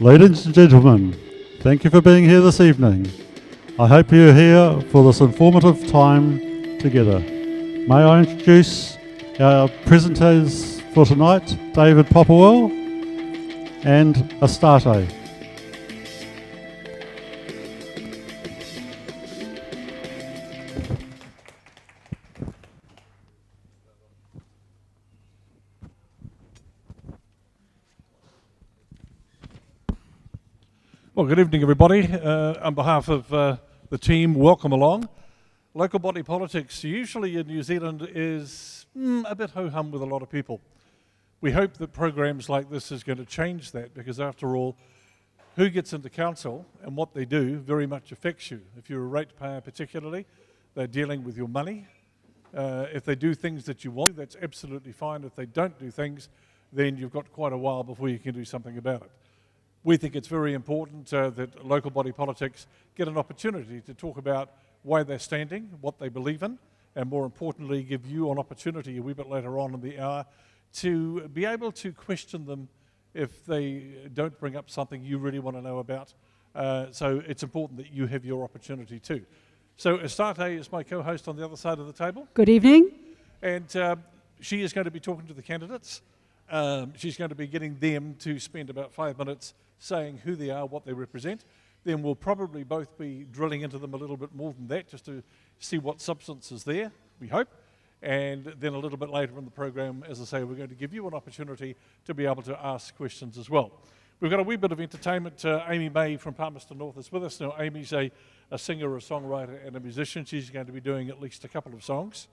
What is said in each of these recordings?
Ladies and gentlemen, thank you for being here this evening. I hope you're here for this informative time together. May I introduce our presenters for tonight, David Popperwell and Astarte. Well, good evening, everybody. On behalf of the team, welcome along. Local body politics, usually in New Zealand, is a bit ho-hum with a lot of people. We hope that programs like this is going to change that, because after all, who gets into council and what they do very much affects you. If you're a ratepayer particularly, they're dealing with your money. If they do things that you want, that's absolutely fine. If they don't do things, then you've got quite a while before you can do something about it. We think it's very important that local body politics get an opportunity to talk about why they're standing, what they believe in, and more importantly, give you an opportunity a wee bit later on in the hour to be able to question them if they don't bring up something you really want to know about. So it's important that you have your opportunity too. So Astarte is my co-host on the other side of the table. Good evening. And she is going to be talking to the candidates. She's going to be getting them to spend about 5 minutes saying who they are, what they represent. Then we'll probably both be drilling into them a little bit more than that, just to see what substance is there, we hope. And then a little bit later in the program, as I say, we're going to give you an opportunity to be able to ask questions as well. We've got a wee bit of entertainment. Amy May from Palmerston North is with us. Now, Amy's a singer, a songwriter, and a musician. She's going to be doing at least a couple of songs.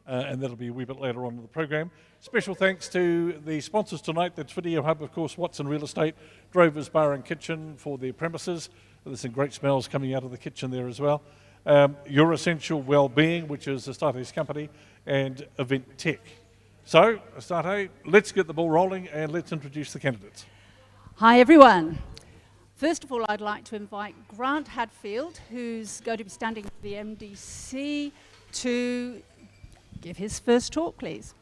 And that'll be a wee bit later on in the program. Special thanks to the sponsors tonight, that's Video Hub, of course, Watson Real Estate, Drover's Bar and Kitchen for their premises. There's some great smells coming out of the kitchen there as well. Your Essential Wellbeing, which is Astarte's company, and Event Tech. So, Astarte, let's get the ball rolling and let's introduce the candidates. Hi, everyone. First of all, I'd like to invite Grant Hadfield, who's going to be standing for the MDC, to give his first talk, please.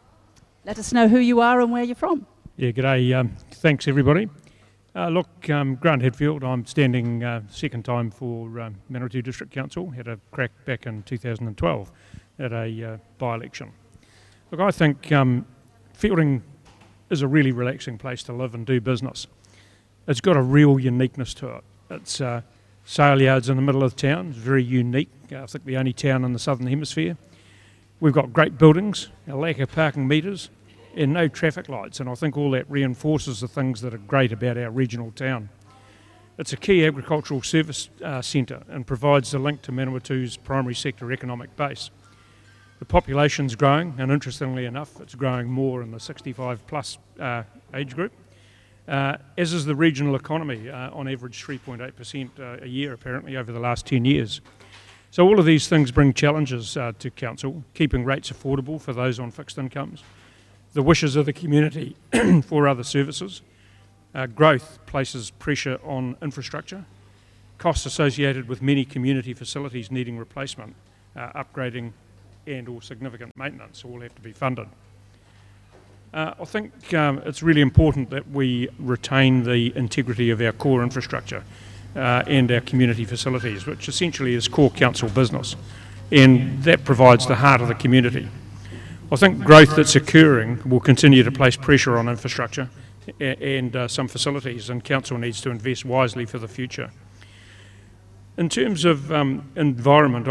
Let us know who you are and where you're from. Yeah, g'day. Thanks, everybody. Grant Hadfield. I'm standing second time for Manawatu District Council. Had a crack back in 2012 at a by-election. Look, I think Fielding is a really relaxing place to live and do business. It's got a real uniqueness to it. It's sale yards in the middle of town. It's very unique. I think the only town in the Southern Hemisphere. We've got great buildings, a lack of parking metres, and no traffic lights, and I think all that reinforces the things that are great about our regional town. It's a key agricultural service centre and provides the link to Manawatu's primary sector economic base. The population's growing, and interestingly enough, it's growing more in the 65 plus age group, as is the regional economy, on average 3.8% a year apparently over the last 10 years. So all of these things bring challenges to council, keeping rates affordable for those on fixed incomes, the wishes of the community for other services. Growth places pressure on infrastructure, costs associated with many community facilities needing replacement, upgrading and or significant maintenance all have to be funded. I think it's really important that we retain the integrity of our core infrastructure and our community facilities, which essentially is core council business, and that provides the heart of the community. I think growth that's occurring will continue to place pressure on infrastructure and some facilities, and council needs to invest wisely for the future. In terms of environment,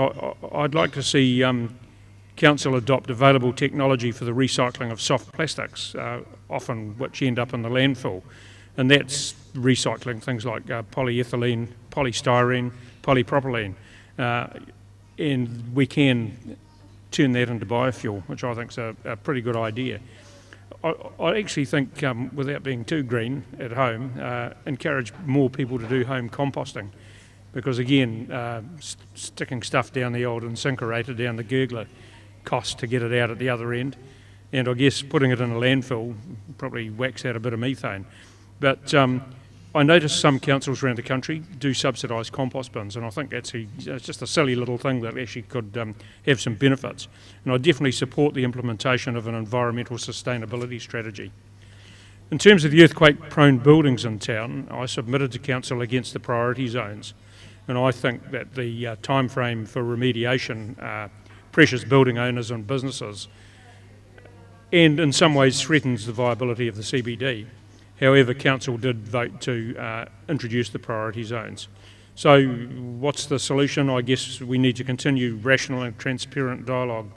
I'd like to see council adopt available technology for the recycling of soft plastics, often which end up in the landfill. And that's recycling things like polyethylene, polystyrene, polypropylene, and we can turn that into biofuel, which I think is a pretty good idea. I actually think, without being too green at home, encourage more people to do home composting, because again, sticking stuff down the old incinerator, down the gurgler, costs to get it out at the other end, and I guess putting it in a landfill probably whacks out a bit of methane. But I notice some councils around the country do subsidise compost bins, and I think it's just a silly little thing that actually could have some benefits. And I definitely support the implementation of an environmental sustainability strategy. In terms of the earthquake-prone buildings in town, I submitted to Council against the priority zones, and I think that the time frame for remediation pressures building owners and businesses, and in some ways threatens the viability of the CBD. However, Council did vote to introduce the priority zones. So what's the solution? I guess we need to continue rational and transparent dialogue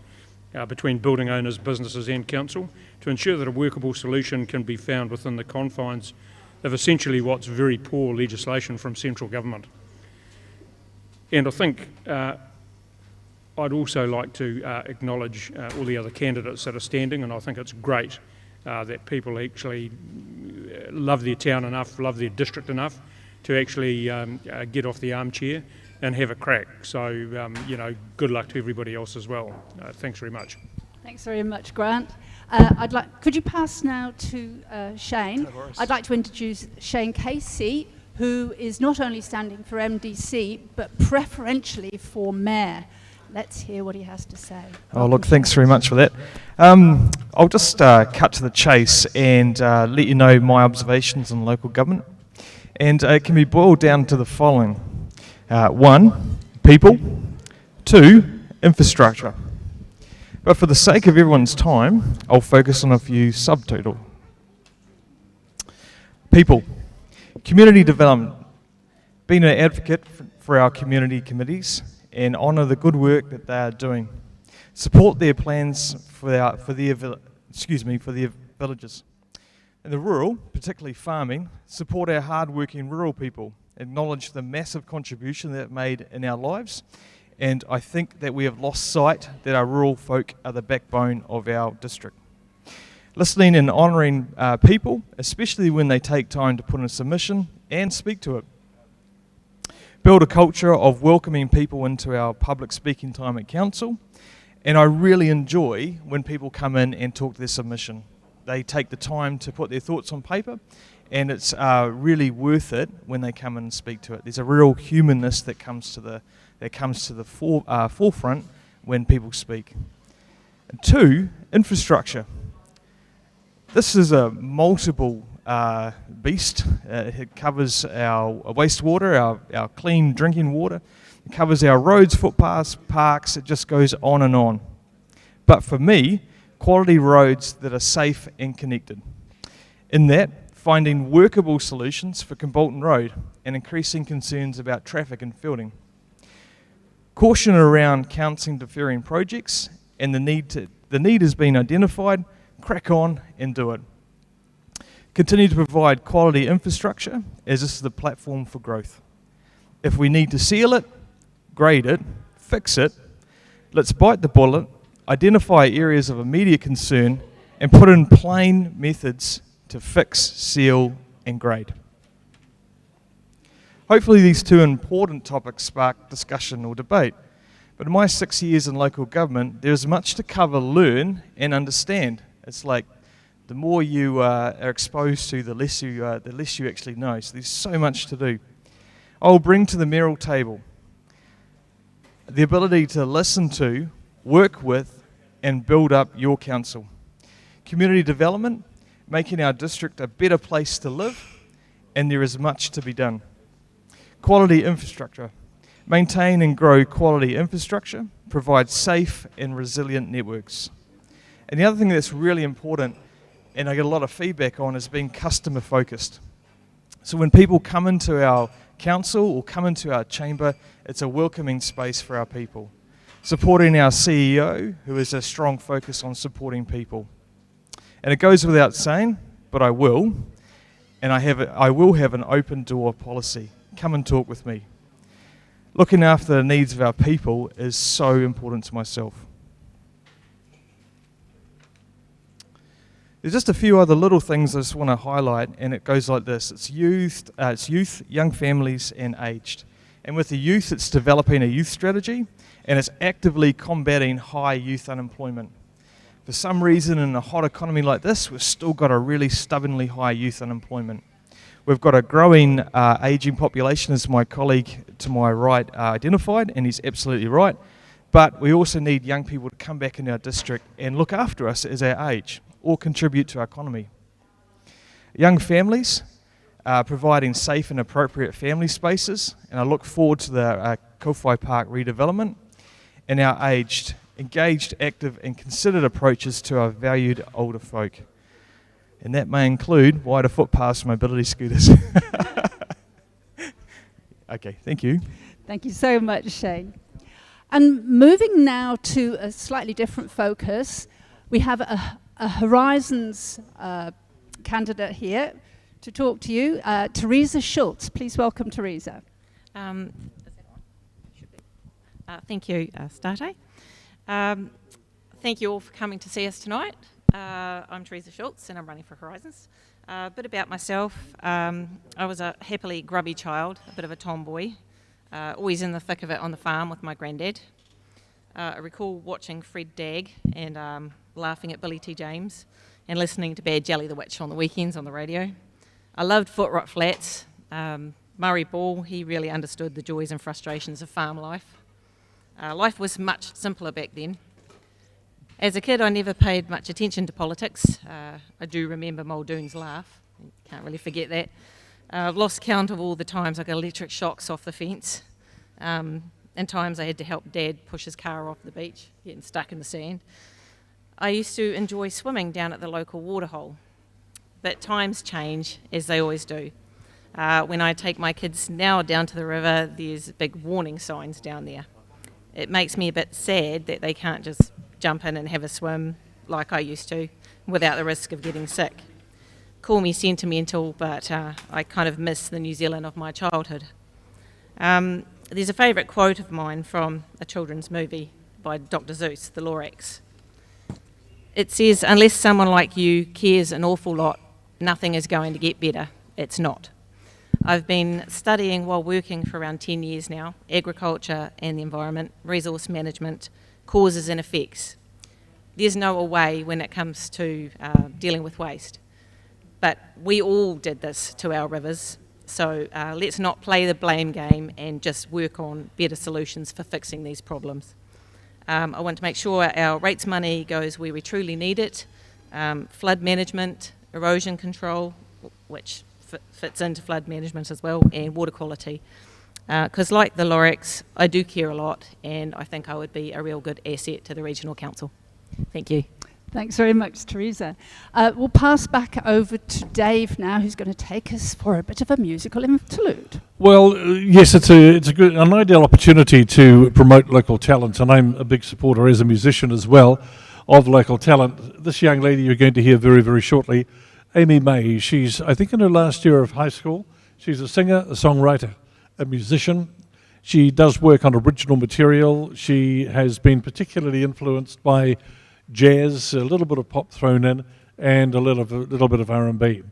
between building owners, businesses and Council to ensure that a workable solution can be found within the confines of essentially what's very poor legislation from central government. And I think I'd also like to acknowledge all the other candidates that are standing, and I think it's great that people actually love their town enough, love their district enough to actually get off the armchair and have a crack. So, you know, good luck to everybody else as well. Thanks very much. Thanks very much, Grant. Could you pass now to Shane? No worries. I'd like to introduce Shane Casey, who is not only standing for MDC, but preferentially for Mayor. Let's hear what he has to say. Oh, look, thanks very much for that. I'll just cut to the chase and let you know my observations on local government. And it can be boiled down to the following. 1, people. 2, infrastructure. But for the sake of everyone's time, I'll focus on a few subtotal. People. Community development. Being an advocate for our community committees and honour the good work that they are doing. Support their plans for their villages. In the rural, particularly farming, support our hard-working rural people, acknowledge the massive contribution they've made in our lives, and I think that we have lost sight that our rural folk are the backbone of our district. Listening and honouring people, especially when they take time to put in a submission and speak to it. Build a culture of welcoming people into our public speaking time at council, and I really enjoy when people come in and talk their submission. They take the time to put their thoughts on paper, and it's really worth it when they come in and speak to it. There's a real humanness that comes to the forefront when people speak. And 2, infrastructure. This is a multiple beast. It covers our wastewater, our clean drinking water. It covers our roads, footpaths, parks. It just goes on and on. But for me, quality roads that are safe and connected. In that, finding workable solutions for Bolton Road and increasing concerns about traffic and fielding. Caution around council interfering projects and the need has been identified, crack on and do it. Continue to provide quality infrastructure as this is the platform for growth. If we need to seal it, grade it, fix it, let's bite the bullet, identify areas of immediate concern and put in plain methods to fix, seal and grade. Hopefully these 2 important topics spark discussion or debate, but in my 6 years in local government there's much to cover, learn and understand. It's like the more you are exposed to, the less you actually know, so there's so much to do. I'll bring to the mayoral table the ability to listen to, work with and build up your council. Community development, making our district a better place to live, and there is much to be done. Quality infrastructure, maintain and grow quality infrastructure, provide safe and resilient networks. And the other thing that's really important, and I get a lot of feedback on, is being customer focused. So when people come into our council or come into our chamber, it's a welcoming space for our people. Supporting our CEO, who has a strong focus on supporting people. And it goes without saying, but I will, and I will have an open door policy. Come and talk with me. Looking after the needs of our people is so important to myself. There's just a few other little things I just want to highlight, and it goes like this. It's youth, young families, and aged. And with the youth, it's developing a youth strategy, and it's actively combating high youth unemployment. For some reason, in a hot economy like this, we've still got a really stubbornly high youth unemployment. We've got a growing ageing population, as my colleague to my right identified, and he's absolutely right. But we also need young people to come back in our district and look after us as our age, or contribute to our economy. young families, providing safe and appropriate family spaces, and I look forward to the Kowhai Park redevelopment, and our aged, engaged, active and considered approaches to our valued older folk. And that may include wider footpaths for mobility scooters. Okay, thank you. Thank you so much, Shane. And moving now to a slightly different focus, we have a Horizons candidate here to talk to you, Teresa Schultz. Please welcome Teresa. Thank you, Starte. Thank you all for coming to see us tonight. I'm Teresa Schultz and I'm running for Horizons. A bit about myself. I was a happily grubby child, a bit of a tomboy, always in the thick of it on the farm with my granddad. I recall watching Fred Dagg and laughing at Billy T. James and listening to Bad Jelly the Witch on the weekends on the radio. I loved Foot Rot Flats. Murray Ball, he really understood the joys and frustrations of farm life. Life was much simpler back then. As a kid, I never paid much attention to politics. I do remember Muldoon's laugh. Can't really forget that. I've lost count of all the times I got electric shocks off the fence, and times I had to help Dad push his car off the beach, getting stuck in the sand. I used to enjoy swimming down at the local waterhole, but times change, as they always do. When I take my kids now down to the river, there's big warning signs down there. It makes me a bit sad that they can't just jump in and have a swim like I used to without the risk of getting sick. Call me sentimental, but I kind of miss the New Zealand of my childhood. There's a favourite quote of mine from a children's movie by Dr. Seuss, The Lorax. It says, unless someone like you cares an awful lot, nothing is going to get better. It's not. I've been studying while working for around 10 years now, agriculture and the environment, resource management, causes and effects. There's no way when it comes to dealing with waste. But we all did this to our rivers, so let's not play the blame game and just work on better solutions for fixing these problems. I want to make sure our rates money goes where we truly need it, flood management, erosion control, which fits into flood management as well, and water quality. Because like the Lorax, I do care a lot, and I think I would be a real good asset to the Regional Council. Thank you. Thanks very much, Teresa. We'll pass back over to Dave now, who's going to take us for a bit of a musical interlude. Well, yes, it's an ideal opportunity to promote local talent, and I'm a big supporter as a musician as well of local talent. This young lady you're going to hear very, very shortly, Amy May, she's, I think, in her last year of high school. She's a singer, a songwriter, a musician. She does work on original material. She has been particularly influenced by jazz, a little bit of pop thrown in, and a little bit of R&B.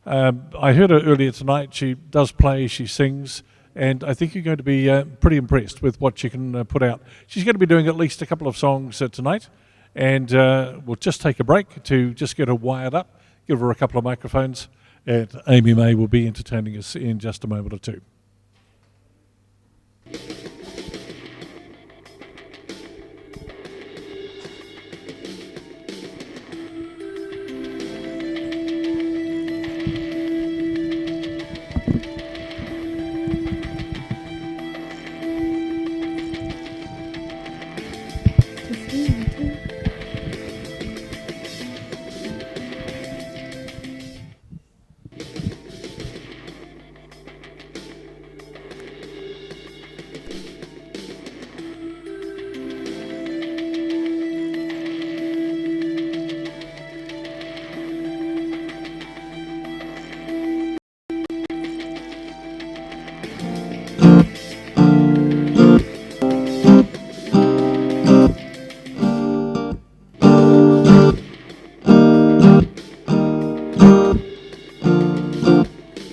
I heard her earlier tonight. She does play, she sings, and I think you're going to be pretty impressed with what she can put out. She's going to be doing at least a couple of songs tonight, and we'll just take a break to just get her wired up, give her a couple of microphones, and Amy May will be entertaining us in just a moment or two.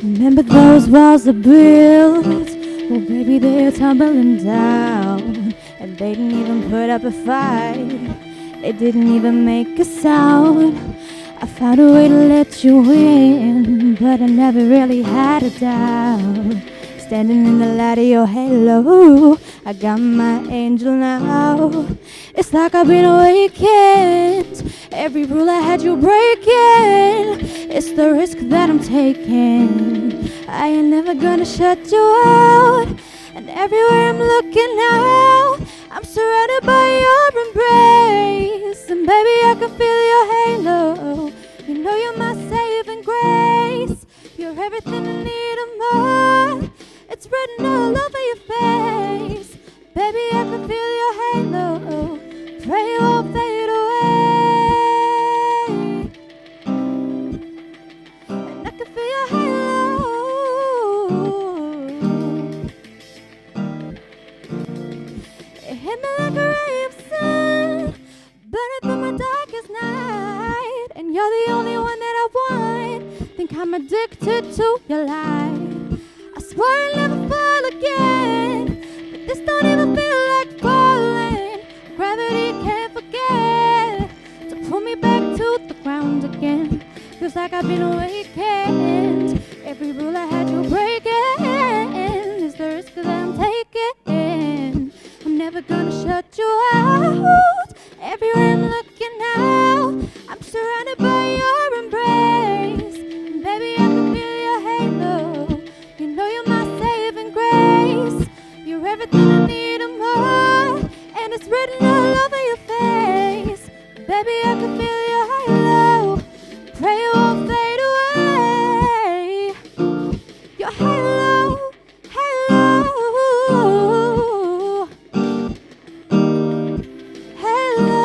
Remember those walls of built? Well, baby, they're tumbling down. And they didn't even put up a fight. They didn't even make a sound. I found a way to let you in, but I never really had a doubt. standing in the light of your halo. I got my angel now. It's like I've been awakened. Every rule I had you breaking. It's the risk that I'm taking. I ain't never gonna shut you out. And everywhere I'm looking now, I'm surrounded by your embrace. And baby, I can feel your halo. You know you're my saving grace. You're everything I need and more. It's written all over your face. Baby, I can feel your halo. Pray you won't fade away. And I can feel your halo. It hit me like a ray of sun, burning through my darkest night. And you're the only one that I want. Think I'm addicted to your light. I swore I'd never fall again, but this don't even feel like falling. Gravity can't forget to pull me back to the ground again. Feels like I've been awakened. Every rule I had you breaking is the risk that I'm taking. I'm never gonna shut you out. Everywhere I'm looking now, I'm surrounded by your embrace. And baby, I can feel your halo. You know you're my saving grace. You're everything I need and more. And it's written all over your face. Baby, I can feel your halo. Pray it won't fade away. Your halo, halo, halo.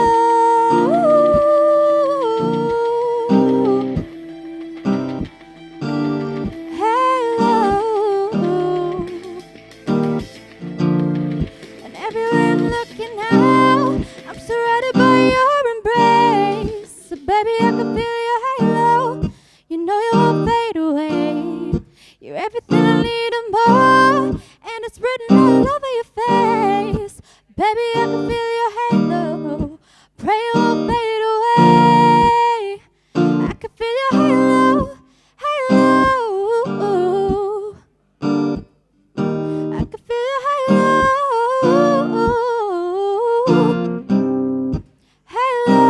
And everywhere I'm looking now, I'm surrounded by your embrace. So baby, I can feel your halo. You know you won't fade away. You're everything I need and more. And it's written all over your face. Baby, I can feel your halo. Pray it won't fade away. I can feel your halo, halo. I can feel your halo, halo, halo.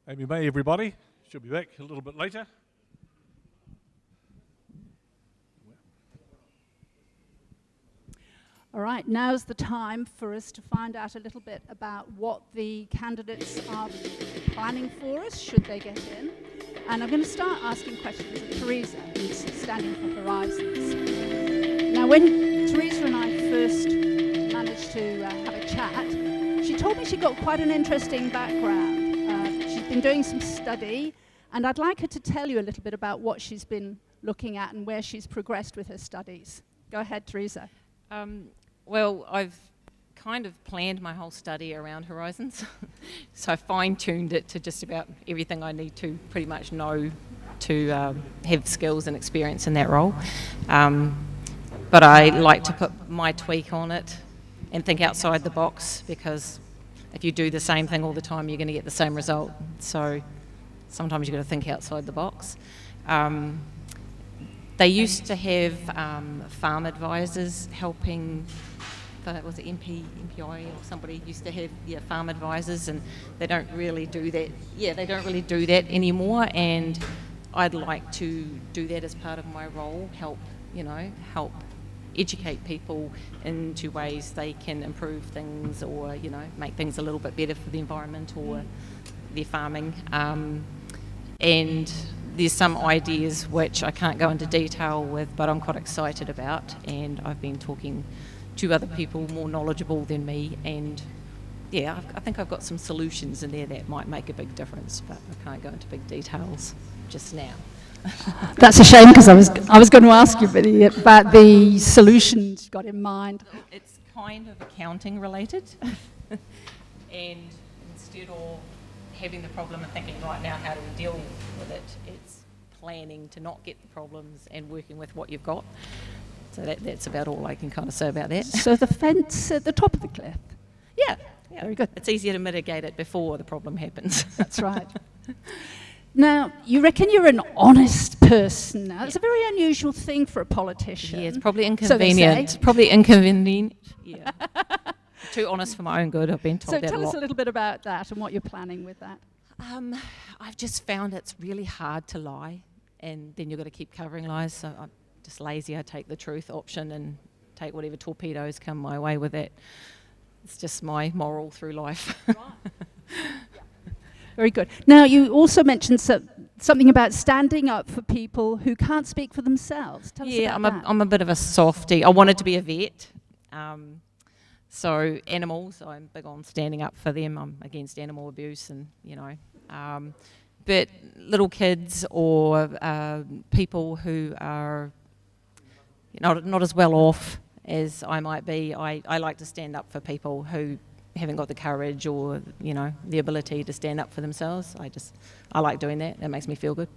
Amy May, everybody. She'll be back a little bit later. All right, now's the time for us to find out a little bit about what the candidates are planning for us, should they get in. And I'm going to start asking questions of Teresa, who's standing for Horizons. Now, when Teresa and I first managed to have a chat, she told me she got quite an interesting background. She's been doing some study, and I'd like her to tell you a little bit about what she's been looking at and where she's progressed with her studies. Go ahead, Teresa. Well, I've kind of planned my whole study around Horizons. So I fine-tuned it to just about everything I need to pretty much know to have skills and experience in that role. But I like to put my tweak on it and think outside the box, because if you do the same thing all the time, you're going to get the same result. So sometimes you've got to think outside the box. They used to have farm advisors helping, was it MPI or somebody used to have farm advisors, and they don't really do that. Yeah, they don't really do that anymore, and I'd like to do that as part of my role, help educate people into ways they can improve things, or make things a little bit better for the environment or their farming. And there's some ideas which I can't go into detail with, but I'm quite excited about, and I've been talking to other people more knowledgeable than me, and yeah, I think I've got some solutions in there that might make a big difference, but I can't go into big details just now. That's a shame, because I was going to ask you about the solutions you got in mind. It's kind of accounting related. And instead of having the problem and thinking, right now, how do we deal with it? It's planning to not get the problems and working with what you've got. So that's about all I can kind of say about that. So the fence at the top of the cliff. Yeah. Very good. It's easier to mitigate it before the problem happens. That's right. Now, you reckon you're an honest person. Now, it's a very unusual thing for a politician. Yeah, it's probably So they inconvenient. say. Probably inconvenient. Yeah. Too honest for my own good. I've been told So that tell a us lot. a little bit about that and what you're planning with that. I've just found it's really hard to lie, and then you've got to keep covering lies. So I'm just lazy. I take the truth option and take whatever torpedoes come my way with it. It's just my moral through life. Very good. Now, you also mentioned something about standing up for people who can't speak for themselves. Tell us about that. I'm a bit of a softie. I wanted to be a vet. So animals, I'm big on standing up for them. I'm against animal abuse and, but little kids or people who are not as well off as I might be, I like to stand up for people who haven't got the courage or, the ability to stand up for themselves. I like doing that. It makes me feel good.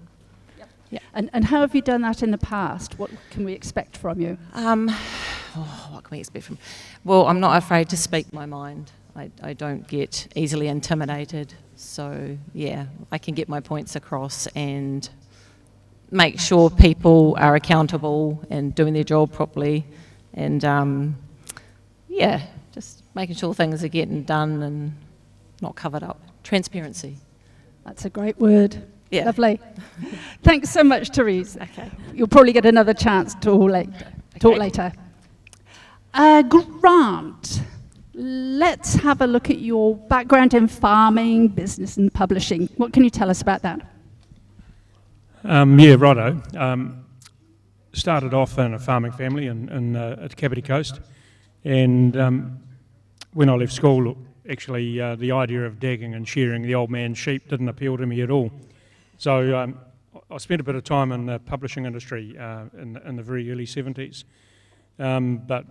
Yep. Yeah. And how have you done that in the past? What can we expect from you? What can we expect from? Well, I'm not afraid to speak my mind. I don't get easily intimidated. So, yeah, I can get my points across and make sure people are accountable and doing their job properly. And, just making sure things are getting done and not covered up. Transparency. That's a great word. Yeah. Lovely. Thanks so much, Therese. Okay. You'll probably get another chance to talk later. Grant, let's have a look at your background in farming, business and publishing. What can you tell us about that? Yeah, righto. Started off in a farming family at the Kapiti Coast, and when I left school, actually the idea of dagging and shearing the old man's sheep didn't appeal to me at all. So I spent a bit of time in the publishing industry in the very early 70s, but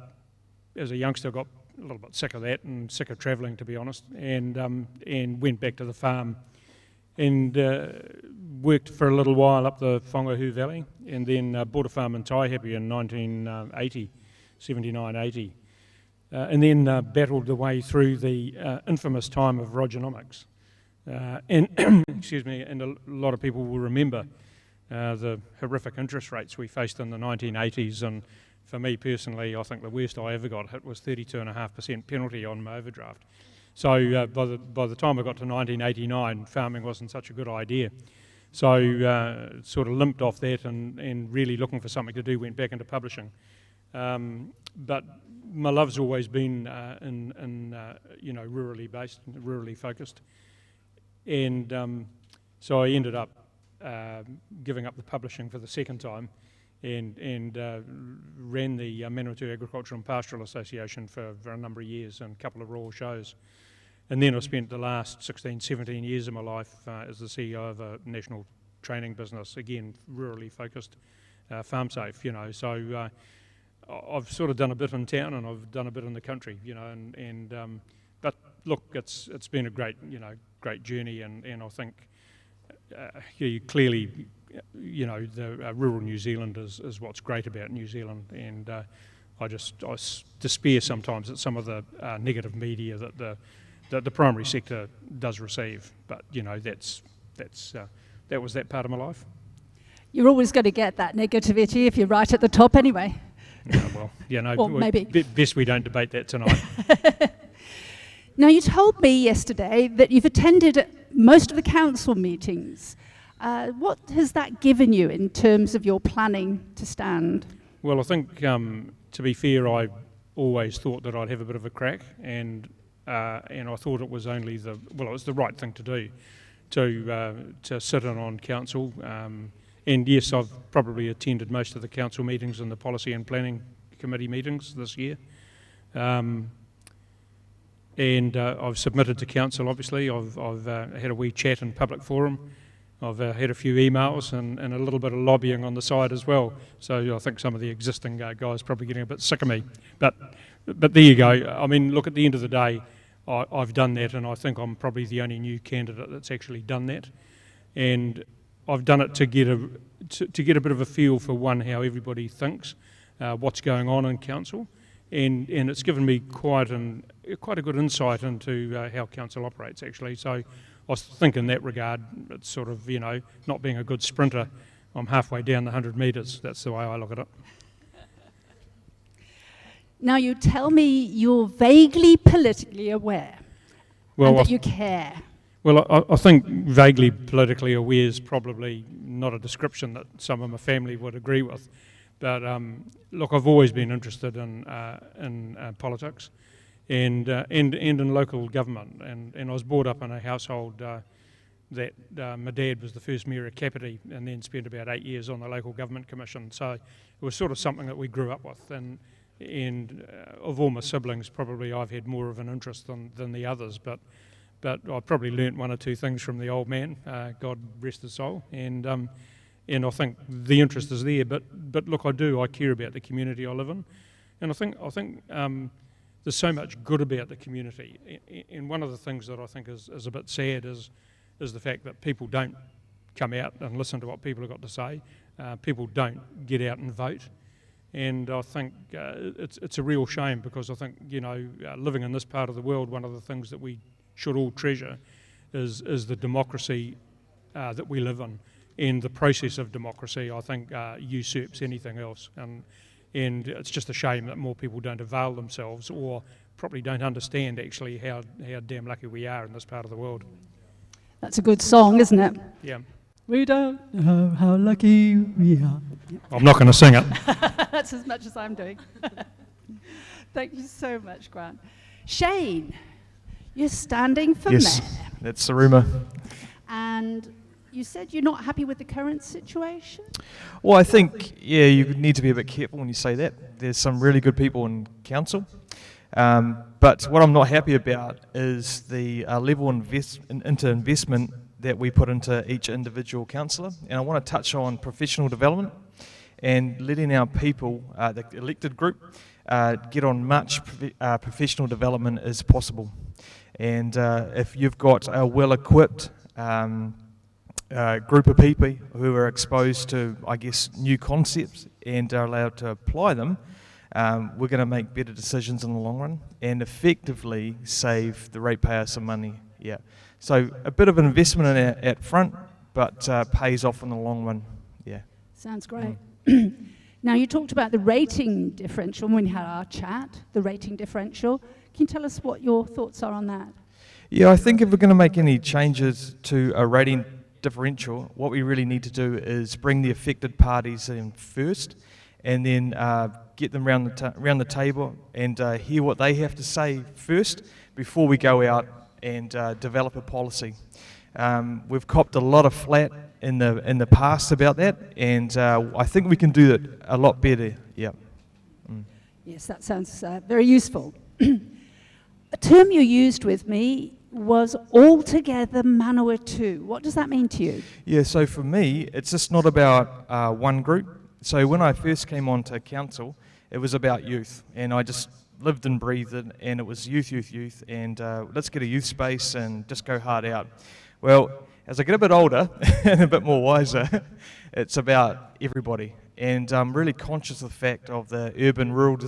as a youngster got a little bit sick of that and sick of travelling, to be honest, and went back to the farm and worked for a little while up the Whangahu Valley, and then bought a farm in Taihape in 1980, 79-80, and then battled the way through the infamous time of Rogernomics. And excuse me, and a lot of people will remember the horrific interest rates we faced in the 1980s, and for me personally, I think the worst I ever got hit was 32.5% penalty on my overdraft. So by the time I got to 1989, farming wasn't such a good idea. So sort of limped off that and really looking for something to do, went back into publishing. But my love's always been in rurally based, rurally focused. And so I ended up giving up the publishing for the second time and ran the Manawatu Agricultural and Pastoral Association for a number of years and a couple of rural shows. And then I spent the last 16, 17 years of my life as the CEO of a national training business, again, rurally focused, FarmSafe, So I've sort of done a bit in town and I've done a bit in the country, but look, it's been a great journey, and I think clearly, the rural New Zealand is what's great about New Zealand, and I despair sometimes at some of the negative media that the primary sector does receive, but that was that part of my life. You're always going to get that negativity if you're right at the top anyway. Or maybe. Best we don't debate that tonight. Now, you told me yesterday that you've attended most of the council meetings. What has that given you in terms of your planning to stand? Well, I think, to be fair, I always thought that I'd have a bit of a crack, and I thought it was it was the right thing to do, to sit in on council. And yes, I've probably attended most of the council meetings and the policy and planning committee meetings this year. And I've submitted to council, obviously. I've had a wee chat in public forum. I've had a few emails and a little bit of lobbying on the side as well. So I think some of the existing guys are probably getting a bit sick of me. But but there you go. I mean, look, at the end of the day, I've done that, and I think I'm probably the only new candidate that's actually done that. And I've done it to get a bit of a feel for, one, how everybody thinks, what's going on in council, and it's given me quite a good insight into how council operates, actually. So I think in that regard, it's sort of, not being a good sprinter, I'm halfway down the 100 metres. That's the way I look at it. Now, you tell me you're vaguely politically aware, and that you care. Well, I think vaguely politically aware is probably not a description that some of my family would agree with. But look, I've always been interested in politics and in local government. And I was brought up in a household that my dad was the first mayor of Kapiti and then spent about 8 years on the local government commission. So it was sort of something that we grew up with. And of all my siblings, probably I've had more of an interest than the others. But I probably learnt one or two things from the old man, God rest his soul, and I think the interest is there. But look, I care about the community I live in, and I think there's so much good about the community. And one of the things that I think is a bit sad is the fact that people don't come out and listen to what people have got to say. People don't get out and vote. And I think it's a real shame, because I think, living in this part of the world, one of the things that we should all treasure is the democracy that we live in, and the process of democracy, I think, usurps anything else, and it's just a shame that more people don't avail themselves, or probably don't understand actually how damn lucky we are in this part of the world. That's a good song, isn't it? Yeah. We don't know how lucky we are. I'm not going to sing it. That's as much as I'm doing. Thank you so much, Grant. Shane, you're standing for Yes, mayor. that's the rumour. And you said you're not happy with the current situation? Well, I think, you need to be a bit careful when you say that. There's some really good people in council. But what I'm not happy about is the level into investment that we put into each individual councillor. And I want to touch on professional development and letting our people, the elected group, get on much professional development as possible. And if you've got a well-equipped group of people who are exposed to, I guess, new concepts and are allowed to apply them, we're going to make better decisions in the long run and effectively save the ratepayer some money. Yeah. So a bit of an investment in it at front, but pays off in the long run. Yeah. Sounds great. Now, you talked about the rating differential when we had our chat, the rating differential. Can you tell us what your thoughts are on that? Yeah, I think if we're going to make any changes to a rating differential, what we really need to do is bring the affected parties in first, and then get them round the table and hear what they have to say first before we go out and develop a policy. We've copped a lot of flack in the past about that, and I think we can do that a lot better. Yeah. Yes, that sounds very useful. A term you used with me was altogether Manawatu. What does that mean to you? Yeah, so for me, it's just not about one group. So when I first came onto council, it was about youth, and I just lived and breathed it, and it was youth, and let's get a youth space and just go hard out. Well, as I get a bit older and a bit more wiser, it's about everybody, and I'm really conscious of the fact of the urban-rural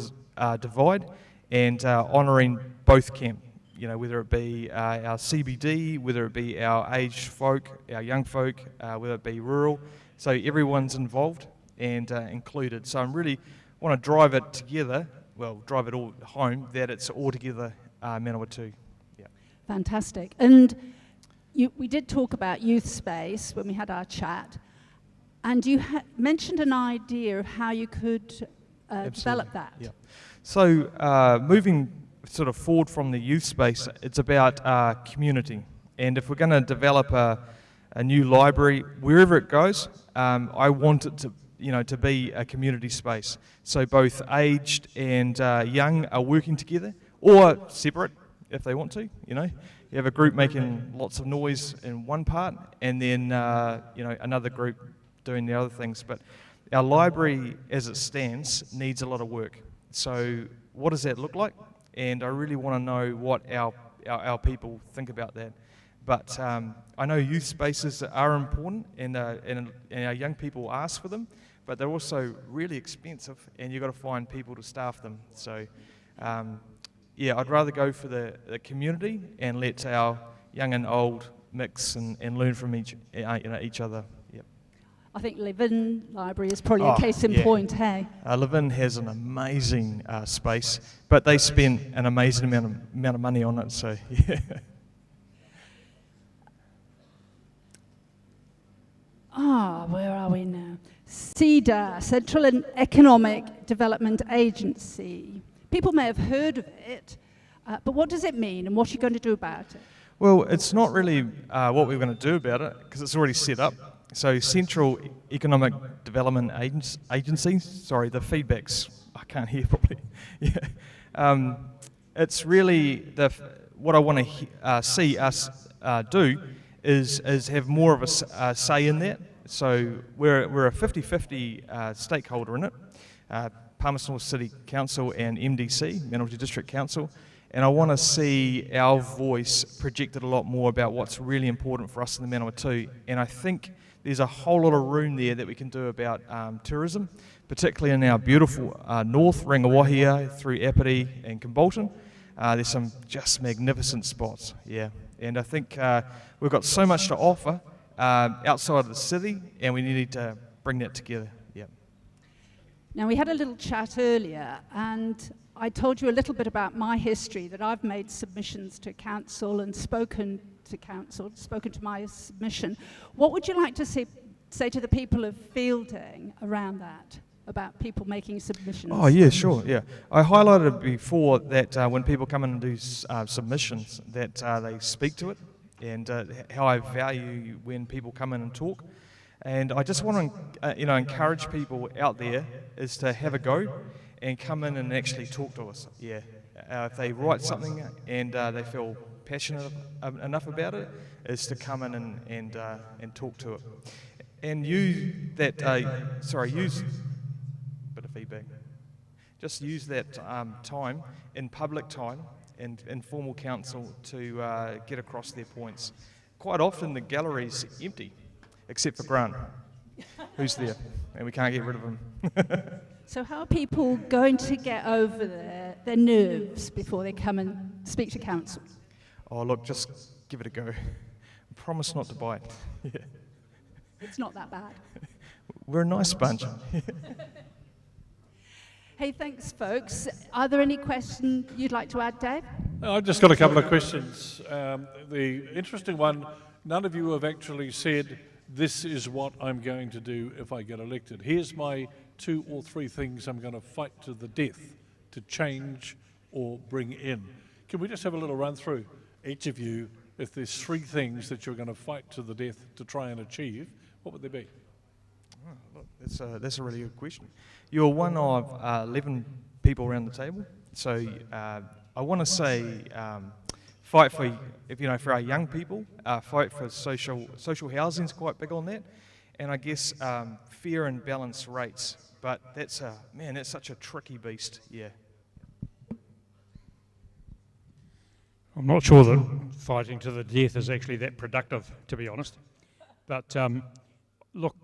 divide, and honouring both camp. You know, whether it be our CBD, whether it be our aged folk, our young folk, whether it be rural, so everyone's involved and included. So I really want to drive it together. Well, drive it all home, that it's all together Manawatu. Yeah. Fantastic. And we did talk about youth space when we had our chat, and you mentioned an idea of how you could develop that. Yeah. So moving sort of forward from the youth space, it's about community. And if we're going to develop a new library, wherever it goes, I want it to be a community space. So both aged and young are working together, or separate if they want to. You know, you have a group making lots of noise in one part, and then another group doing the other things. But our library, as it stands, needs a lot of work. So what does that look like? And I really want to know what our people think about that. But I know youth spaces are important, and our young people ask for them, but they're also really expensive, and you've got to find people to staff them. So, yeah, I'd rather go for the community and let our young and old mix and learn from each other. Yep. I think Live-In Library is probably a case in point, hey? Live-In has an amazing space, but they spend an amazing amount of money on it, so yeah. Where are we now? CEDA, Central and Economic Development Agency. People may have heard of it, but what does it mean and what are you going to do about it? Well, it's not really what we're going to do about it because it's already set up. So Central Economic Development Agency, sorry, the feedback's, I can't hear properly. Yeah. It's really what I want to see us do is have more of a say in that. So we're a 50-50 stakeholder in it, Palmerston North City Council and MDC, Manawatu District Council, and I want to see our voice projected a lot more about what's really important for us in the Manawatu, and I think there's a whole lot of room there that we can do about tourism, particularly in our beautiful north, Rangawahia, through Apiti and Kimbolton. There's some just magnificent spots, yeah. And I think we've got so much to offer outside of the city, and we need to bring that together. Yeah. Now, we had a little chat earlier, and I told you a little bit about my history, that I've made submissions to council and spoken to my submission. What would you like to say to the people of Fielding around that, about people making submissions? Oh, yeah, sure, yeah. I highlighted before that when people come in and do submissions, that they speak to it, and how I value when people come in and talk. And I just want to encourage people out there is to have a go and come in and actually talk to us. Yeah. If they write something and they feel passionate enough about it, is to come in and talk to it. And use that, use a bit of feedback. Just use that time in public time and informal council to get across their points. Quite often the gallery's empty, except for Grant, who's there, and we can't get rid of him. So how are people going to get over their nerves before they come and speak to council? Oh, look, just give it a go. Promise not to bite. Yeah. It's not that bad. We're a nice bunch. Hey, thanks, folks. Are there any questions you'd like to add, Dave? I've just got a couple of questions. The interesting one, none of you have actually said, this is what I'm going to do if I get elected. Here's my 2 or 3 things I'm going to fight to the death to change or bring in. Can we just have a little run through, each of you, if there's 3 things that you're going to fight to the death to try and achieve, what would they be? Oh, look, that's a really good question. You're one of 11 people around the table, so I want to say fight for our young people. Fight for social housing is quite big on that, and I guess fair and balanced rates. But that's such a tricky beast. Yeah. I'm not sure that fighting to the death is actually that productive, to be honest. But look,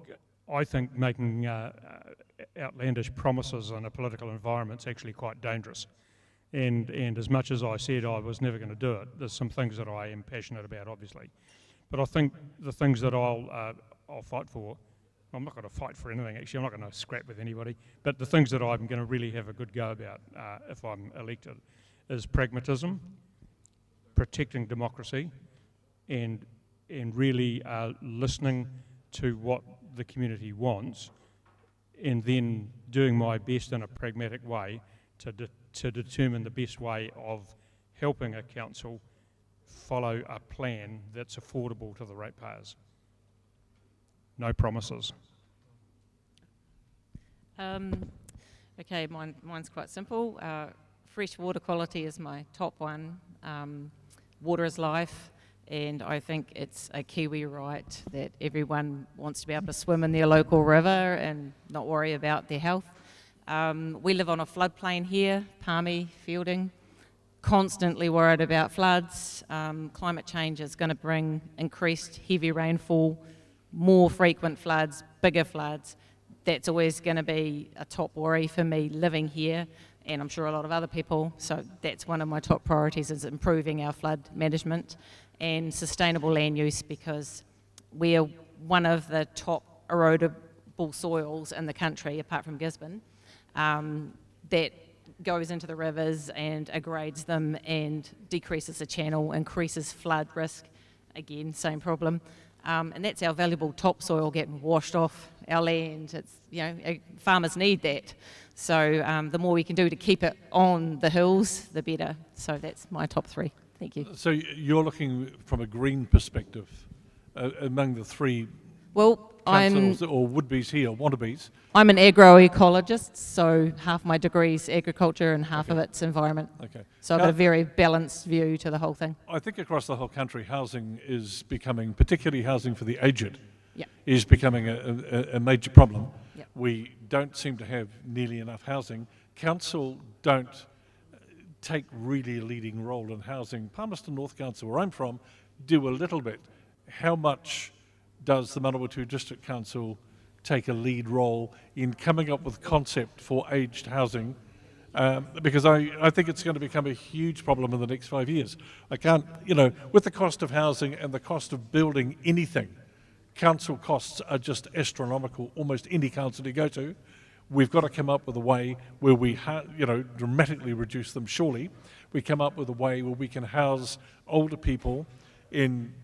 I think making outlandish promises in a political environment is actually quite dangerous. And as much as I said I was never going to do it, there's some things that I am passionate about, obviously. But I think the things that I'll fight for, I'm not going to fight for anything, actually. I'm not going to scrap with anybody. But the things that I'm going to really have a good go about if I'm elected is pragmatism, protecting democracy, and really listening to what the community wants, and then doing my best in a pragmatic way to determine the best way of helping a council follow a plan that's affordable to the ratepayers. No promises. Okay, mine's quite simple. Fresh water quality is my top one. Water is life, and I think it's a Kiwi right that everyone wants to be able to swim in their local river and not worry about their health. We live on a floodplain here, Palmy, Fielding, constantly worried about floods. Climate change is going to bring increased heavy rainfall, more frequent floods, bigger floods. That's always going to be a top worry for me living here, and I'm sure a lot of other people. So that's one of my top priorities, is improving our flood management and sustainable land use, because we are one of the top erodible soils in the country, apart from Gisborne, that goes into the rivers and aggrades them and decreases the channel, increases flood risk. Again, same problem. And that's our valuable topsoil getting washed off our land. It's, you know, farmers need that. So the more we can do to keep it on the hills, the better. So that's my top three. Thank you. So you're looking from a green perspective among the three councils or would-be's here, wannabes. I'm an agroecologist, so half my degree is agriculture and half of it's environment. Okay. So I've got a very balanced view to the whole thing. I think across the whole country, housing is becoming, particularly housing for the aged, Yep. is becoming a major problem. Yep. We don't seem to have nearly enough housing. Council don't take really a leading role in housing. Palmerston North Council, where I'm from, do a little bit. How much does the Manawatu District Council take a lead role in coming up with concept for aged housing? Because I think it's going to become a huge problem in the next 5 years. I can't, you know, with the cost of housing and the cost of building anything, council costs are just astronomical, almost any council you go to. We've got to come up with a way where we, dramatically reduce them. Surely we come up with a way where we can house older people in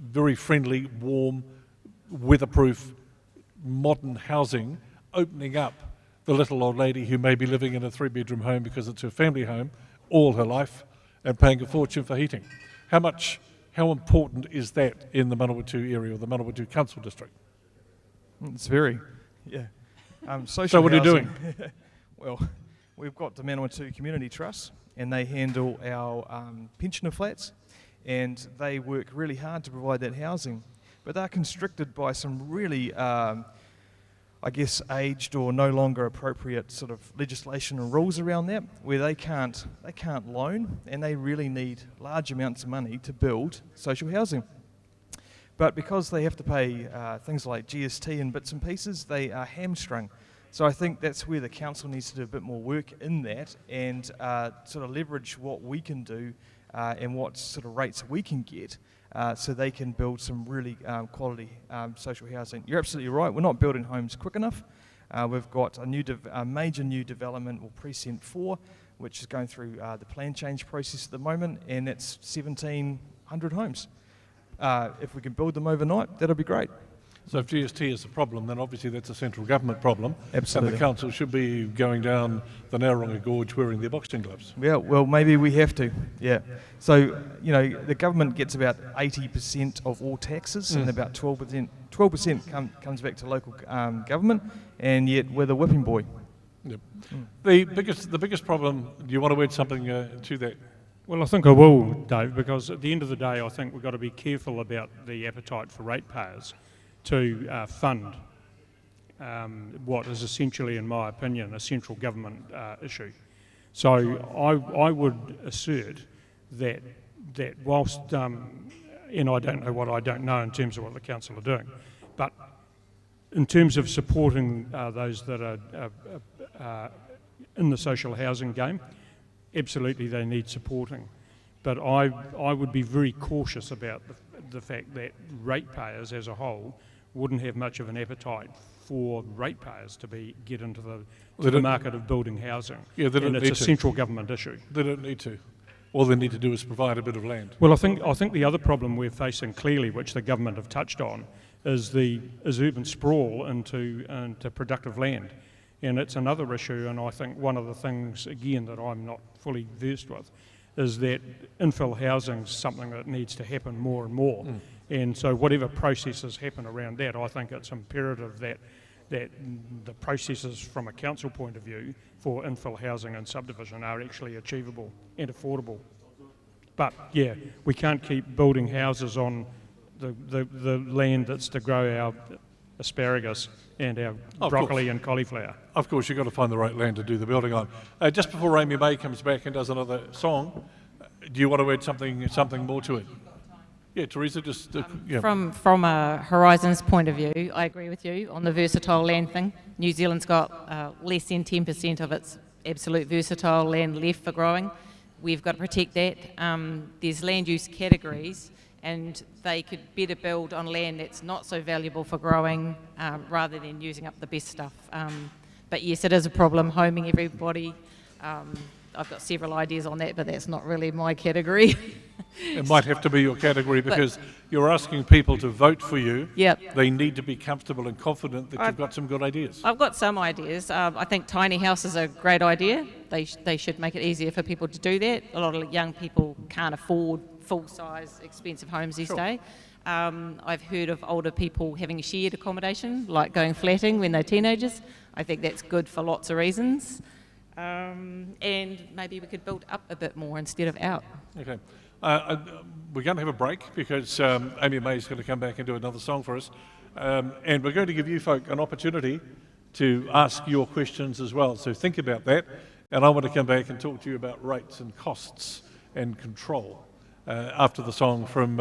very friendly, warm, weatherproof, modern housing, opening up the little old lady who may be living in a 3-bedroom home because it's her family home all her life and paying a fortune for heating. How important is that in the Manawatu area or the Manawatu Council District? It's very, yeah. So what are you doing? Well, we've got the Manawatu Community Trust, and they handle our pensioner flats, and they work really hard to provide that housing. But they're constricted by some really, aged or no longer appropriate sort of legislation and rules around that, where they can't loan, and they really need large amounts of money to build social housing. But because they have to pay things like GST and bits and pieces, they are hamstrung. So I think that's where the council needs to do a bit more work in that, and sort of leverage what we can do and what sort of rates we can get, so they can build some really quality social housing. You're absolutely right, we're not building homes quick enough. We've got a major new development, or Precinct 4, which is going through the plan change process at the moment, and it's 1,700 homes. If we can build them overnight, that'll be great. So if GST is a problem, then obviously that's a central government problem. Absolutely. And the council should be going down the Nauranga Gorge wearing their boxing gloves. Yeah, well, maybe we have to, yeah. So, you know, the government gets about 80% of all taxes, and about 12% comes back to local government, and yet we're the whipping boy. Yep. The biggest problem, do you want to add something to that? Well, I think I will, Dave, because at the end of the day, I think we've got to be careful about the appetite for ratepayers to fund what is essentially, in my opinion, a central government issue. So I would assert that whilst, and I don't know what I don't know in terms of what the council are doing, but in terms of supporting those that are in the social housing game, absolutely they need supporting. But I would be very cautious about the fact that ratepayers as a whole wouldn't have much of an appetite for ratepayers to get into the market of building housing. Yeah, they don't and need it's a to. central government issue. They don't need to. All they need to do is provide a bit of land. Well, I think the other problem we're facing clearly, which the government have touched on, is urban sprawl into productive land. And it's another issue, and I think one of the things, again, that I'm not fully versed with, is that infill housing is something that needs to happen more and more. And so whatever processes happen around that, I think it's imperative that the processes from a council point of view for infill housing and subdivision are actually achievable and affordable. But yeah, we can't keep building houses on the land that's to grow asparagus, and our Of broccoli course. and cauliflower. Of course, you've got to find the right land to do the building on. Just before Amy May comes back and does another song, do you want to add something more to it? Yeah, Teresa, just yeah. From a Horizons point of view, I agree with you on the versatile land thing. New Zealand's got less than 10% of its absolute versatile land left for growing. We've got to protect that. There's land use categories, and they could better build on land that's not so valuable for growing rather than using up the best stuff. But yes, it is a problem, homing everybody. I've got several ideas on that, but that's not really my category. It might have to be your category because you're asking people to vote for you. Yep. They need to be comfortable and confident that you've got some good ideas. I've got some ideas. I think tiny houses are a great idea. They should make it easier for people to do that. A lot of young people can't afford full-size, expensive homes these days. I've heard of older people having shared accommodation, like going flatting when they're teenagers. I think that's good for lots of reasons. And maybe we could build up a bit more instead of out. Okay. We're going to have a break because Amy May is going to come back and do another song for us. And we're going to give you folk an opportunity to ask your questions as well. So think about that. And I want to come back and talk to you about rates and costs and control after the song from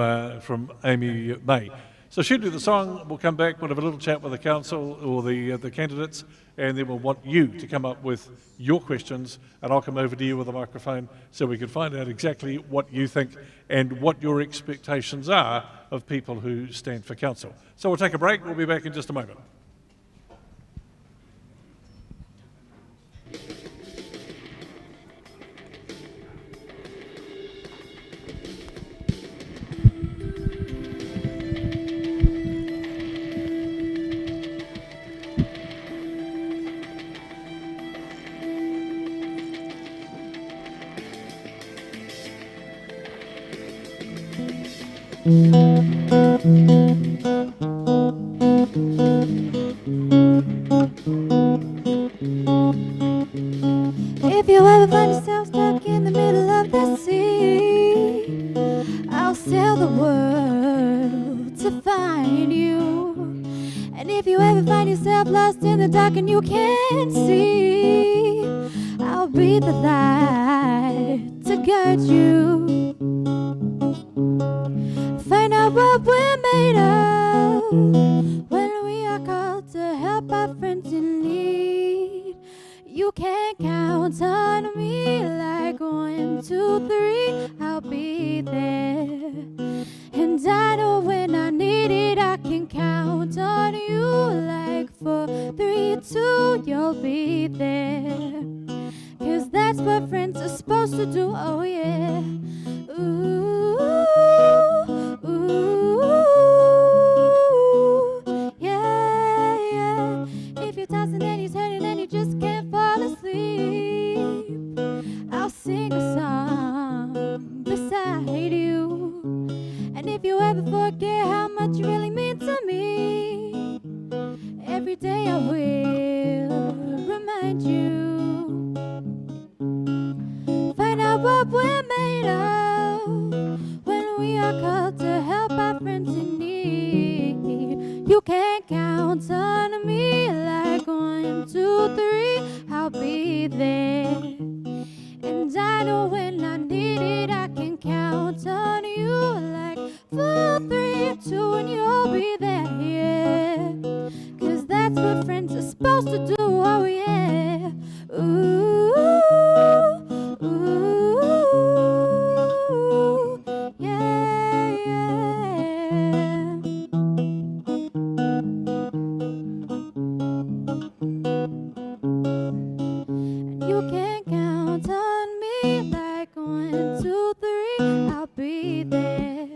Amy May. So shoot me the song, we'll come back, we'll have a little chat with the council or the candidates, and then we'll want you to come up with your questions, and I'll come over to you with a microphone so we can find out exactly what you think and what your expectations are of people who stand for council. So we'll take a break, we'll be back in just a moment. If you ever find yourself stuck in the middle of the sea, I'll sail the world to find you. And if you ever find yourself lost in the dark and you can't see, I'll be the light to guide you. Find out what we're made of when we are called to help our friends in need. You can count on me like 1, 2, 3, I'll be there. And I know when I need it, I can count on you like 4, 3, 2, you'll be there. 'Cause that's what friends are supposed to do, oh yeah. Ooh, ooh, yeah, yeah. If you're tossing and you're turning and you just can't fall asleep, I'll sing a song beside you. And if you ever forget how much you really mean to me, every day I will remind you. Find out what we're made of when we are called to help our friends in need. You can count on me like 1, 2, 3, I'll be there. And I know when I need it, I can count on you like 4, 3, 2, and you'll be there, yeah. 'Cause that's what friends are supposed to do, oh yeah. Ooh, ooh, yeah, yeah. And you can count on me like 1, 2, 3, I'll be there.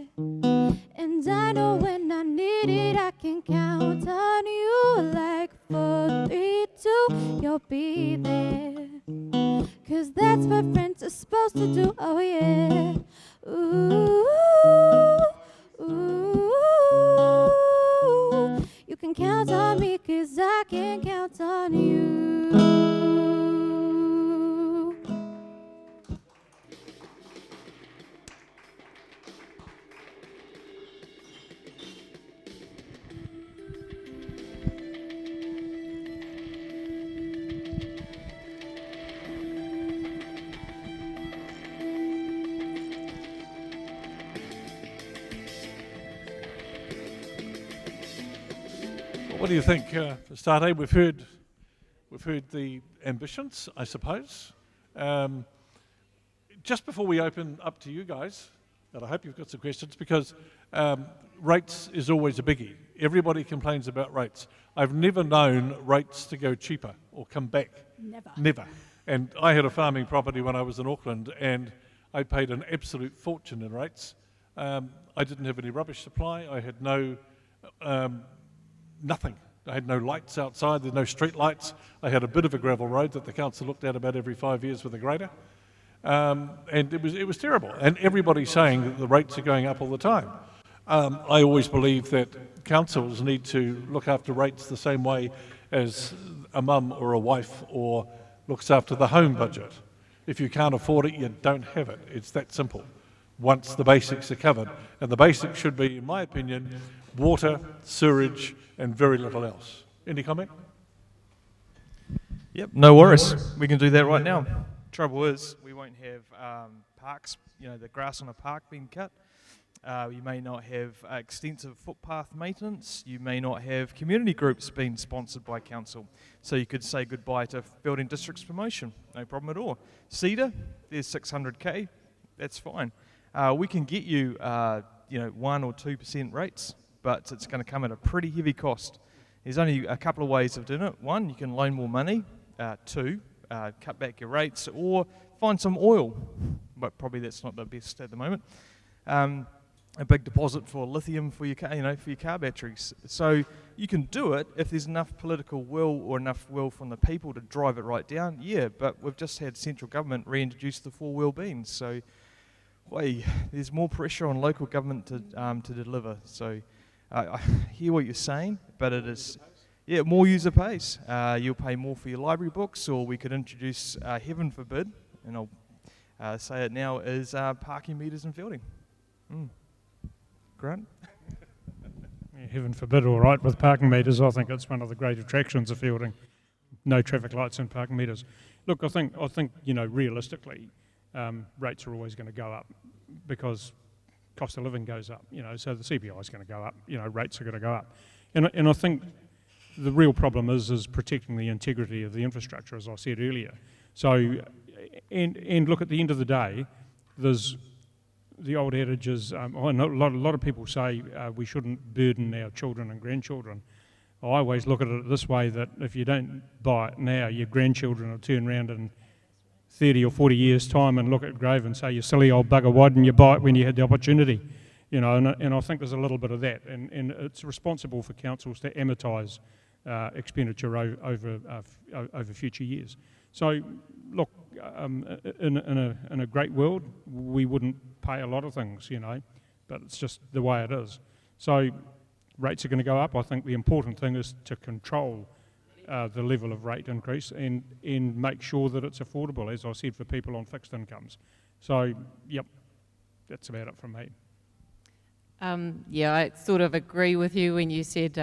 And I know when I need it, I can count on you like 4, 3, 2, you'll be there. What do you think, Starte? We've heard the ambitions, I suppose. Just before we open up to you guys, and I hope you've got some questions, because rates is always a biggie. Everybody complains about rates. I've never known rates to go cheaper or come back. Never. And I had a farming property when I was in Auckland, and I paid an absolute fortune in rates. I didn't have any rubbish supply. I had nothing. I had no lights outside. There's no street lights. I had a bit of a gravel road that the council looked at about every 5 years with a grader. And it was terrible. And everybody's saying that the rates are going up all the time. I always believe that councils need to look after rates the same way as a mum or a wife or looks after the home budget. If you can't afford it, you don't have it. It's that simple. Once the basics are covered. And the basics should be, in my opinion, water, sewerage, and very little else. Any comment? Yep, no worries. We can do that right now. Trouble is, we won't have parks, the grass on a park being cut. You may not have extensive footpath maintenance. You may not have community groups being sponsored by council. So you could say goodbye to building districts promotion. No problem at all. Cedar, there's 600k. That's fine. We can get you, 1 or 2% rates, but it's going to come at a pretty heavy cost. There's only a couple of ways of doing it. One, you can loan more money. Two, cut back your rates, or find some oil. But probably that's not the best at the moment. A big deposit for lithium for your car, for your car batteries. So you can do it if there's enough political will or enough will from the people to drive it right down. Yeah, but we've just had central government reintroduce the 4-wheel beans. So, there's more pressure on local government to deliver. So I hear what you're saying, but it is, more user pays. You'll pay more for your library books, or we could introduce, heaven forbid, and I'll say it now, is parking meters and fielding. Grant? Heaven forbid, all right, with parking meters. I think it's one of the great attractions of fielding. No traffic lights and parking meters. Look, I think realistically, rates are always going to go up because cost of living goes up, so the CPI is going to go up, rates are going to go up. And I think the real problem is protecting the integrity of the infrastructure, as I said earlier. So, and look, at the end of the day, there's the old adage is, a lot of people say we shouldn't burden our children and grandchildren. I always look at it this way, that if you don't buy it now, your grandchildren will turn around in 30 or 40 years' time and look at grave and say, you silly old bugger, why didn't you buy it when you had the opportunity? And I think there's a little bit of that, and it's responsible for councils to amortise expenditure over future years. So, look, in a great world, we wouldn't pay a lot of things, but it's just the way it is. So, rates are going to go up. I think the important thing is to control the level of rate increase and make sure that it's affordable, as I said, for people on fixed incomes. So, yep, that's about it from me. I sort of agree with you when you said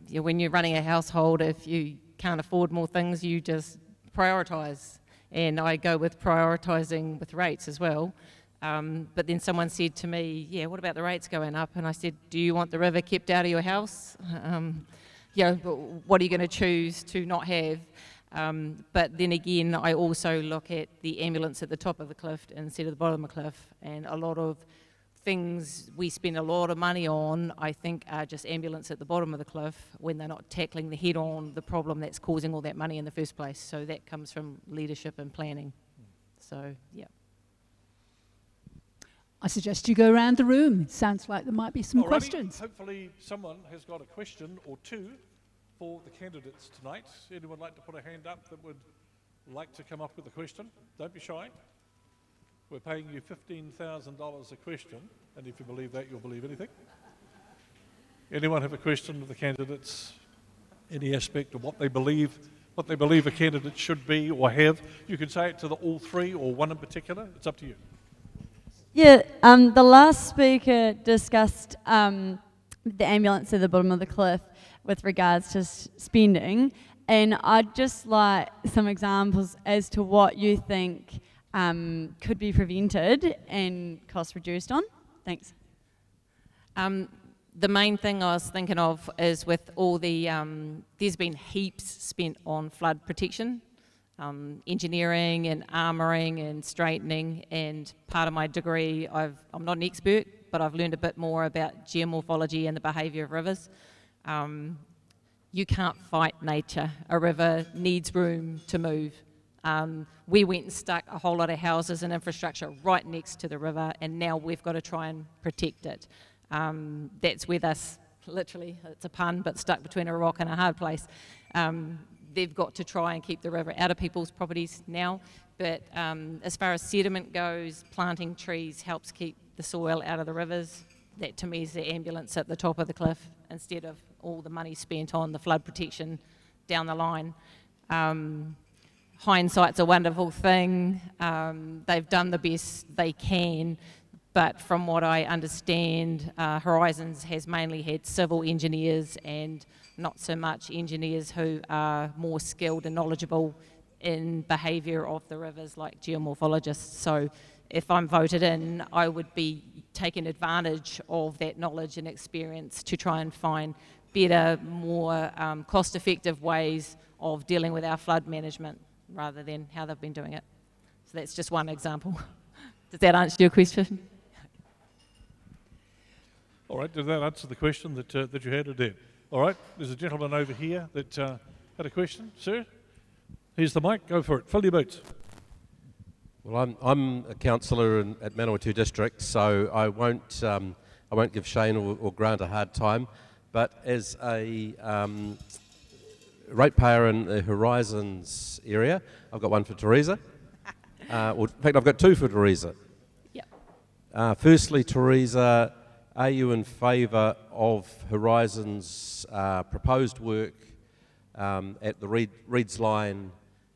when you're running a household, if you can't afford more things, you just prioritise. And I go with prioritising with rates as well. But then someone said to me, what about the rates going up? And I said, do you want the river kept out of your house? What are you going to choose to not have? But then again, I also look at the ambulance at the top of the cliff instead of the bottom of the cliff. And a lot of things we spend a lot of money on, I think, are just ambulance at the bottom of the cliff when they're not tackling the head-on the problem that's causing all that money in the first place. So that comes from leadership and planning. So, yeah. I suggest you go around the room. It sounds like there might be some Alrighty. questions. Hopefully someone has got a question or two for the candidates tonight. Anyone like to put a hand up that would like to come up with a question? Don't be shy. We're paying you $15,000 a question, and if you believe that, you'll believe anything. Anyone have a question of the candidates? Any aspect of what they believe a candidate should be or have? You can say it to all three or one in particular. It's up to you. Yeah, the last speaker discussed the ambulance at the bottom of the cliff with regards to spending, and I'd just like some examples as to what you think could be prevented and cost reduced on. Thanks. the main thing I was thinking of is with all the, there's been heaps spent on flood protection, engineering and armouring and straightening, and part of my degree, I'm not an expert, but I've learned a bit more about geomorphology and the behaviour of rivers. You can't fight nature. A river needs room to move. We went and stuck a whole lot of houses and infrastructure right next to the river, and now we've got to try and protect it. That's with us, literally, it's a pun, but stuck between a rock and a hard place. They've got to try and keep the river out of people's properties now, but as far as sediment goes, planting trees helps keep the soil out of the rivers. That to me is the ambulance at the top of the cliff, instead of all the money spent on the flood protection down the line. Hindsight's a wonderful thing. They've done the best they can, but from what I understand, Horizons has mainly had civil engineers and not so much engineers who are more skilled and knowledgeable in behaviour of the rivers, like geomorphologists. So if I'm voted in, I would be taking advantage of that knowledge and experience to try and find better, more cost-effective ways of dealing with our flood management rather than how they've been doing it. So that's just one example. Does that answer your question? All right, did that answer the question that you had, or did? All right, there's a gentleman over here that had a question. Sir, here's the mic, go for it, fill your boots. Well, I'm a councillor at Manawatu District, so I won't give Shane or Grant a hard time, but as a ratepayer in the Horizons area, I've got one for Teresa. In fact, I've got two for Teresa. Yep. Firstly, Teresa, are you in favour of Horizons' proposed work at the Reeds Line?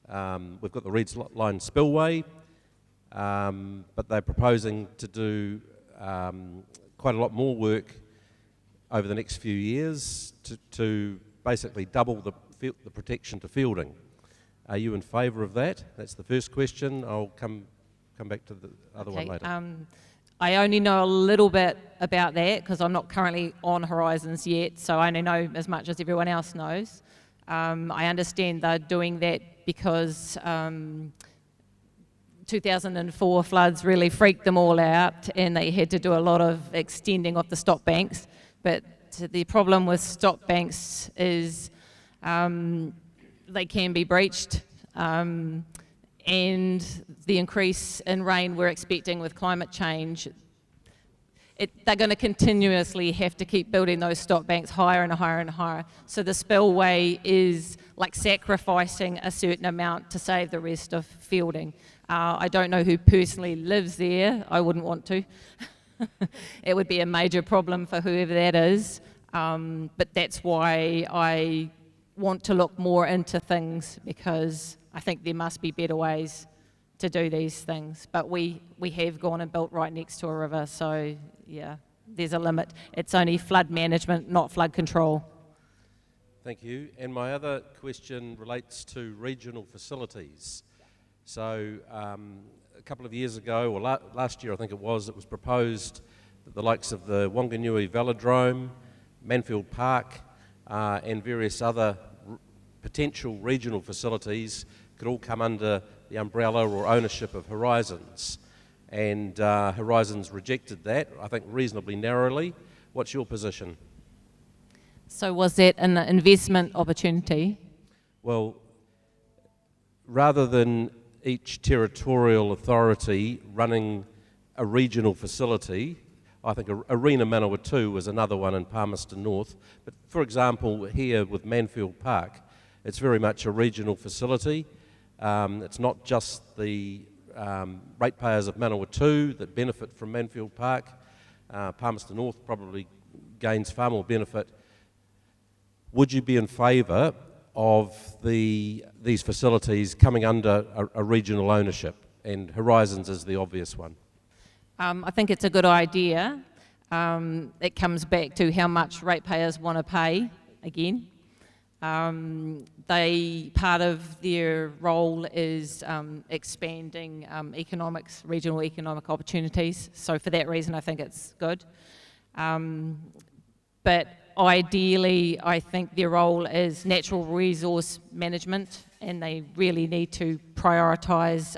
We've got the Reeds Line spillway, but they're proposing to do quite a lot more work over the next few years to basically double the protection to fielding. Are you in favour of that? That's the first question. I'll come back to the other one later. I only know a little bit about that because I'm not currently on Horizons yet, so I only know as much as everyone else knows. I understand they're doing that because 2004 floods really freaked them all out and they had to do a lot of extending of the stop banks. But the problem with stop banks is they can be breached, and the increase in rain we're expecting with climate change, they're going to continuously have to keep building those stop banks higher and higher and higher. So the spillway is like sacrificing a certain amount to save the rest of fielding. I don't know who personally lives there. I wouldn't want to. It would be a major problem for whoever that is. But that's why I want to look more into things, because I think there must be better ways to do these things. But we have gone and built right next to a river, so yeah, there's a limit. It's only flood management, not flood control. Thank you. And my other question relates to regional facilities. So a couple of years ago, or last year I think it was proposed that the likes of the Wanganui Velodrome, Manfield Park, and various other potential regional facilities could all come under the umbrella or ownership of Horizons. And Horizons rejected that, I think reasonably narrowly. What's your position? So was that an investment opportunity? Well, rather than each territorial authority running a regional facility, I think Arena Manawatu was another one in Palmerston North. But for example, here with Manfield Park, it's very much a regional facility. It's not just the ratepayers of Manawatu that benefit from Manfield Park. Palmerston North probably gains far more benefit. Would you be in favour of these facilities coming under a regional ownership? And Horizons is the obvious one. I think it's a good idea. It comes back to how much ratepayers want to pay again. Part of their role is expanding regional economic opportunities. So for that reason, I think it's good. but ideally, I think their role is natural resource management, and they really need to prioritise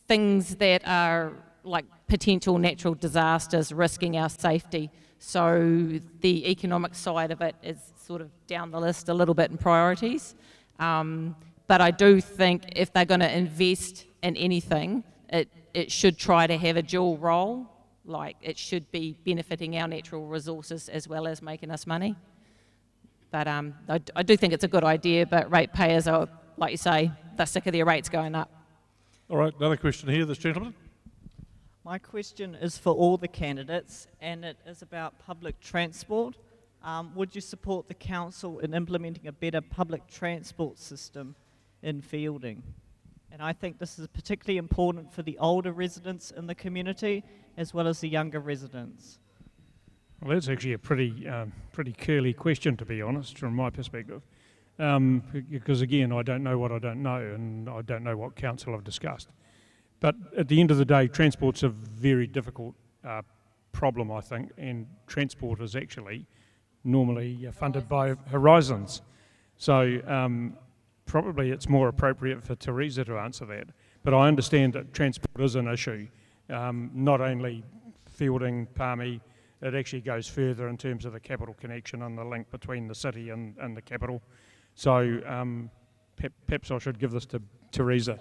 things that are like potential natural disasters risking our safety. So the economic side of it is sort of down the list a little bit in priorities. But I do think if they're going to invest in anything, it should try to have a dual role. Like, it should be benefiting our natural resources as well as making us money. But I do think it's a good idea, but ratepayers are, like you say, they're sick of their rates going up. All right, another question here, this gentleman. My question is for all the candidates, and it is about public transport. Would you support the council in implementing a better public transport system in Fielding? And I think this is particularly important for the older residents in the community as well as the younger residents. Well, that's actually a pretty curly question, to be honest, from my perspective. Because again, I don't know what I don't know, and I don't know what council have discussed. But at the end of the day, transport's a very difficult problem, I think, and transport is actually normally funded by Horizons. So probably it's more appropriate for Teresa to answer that. But I understand that transport is an issue, not only Fielding, Palmy, it actually goes further in terms of the capital connection and the link between the city and the capital. So perhaps I should give this to Teresa.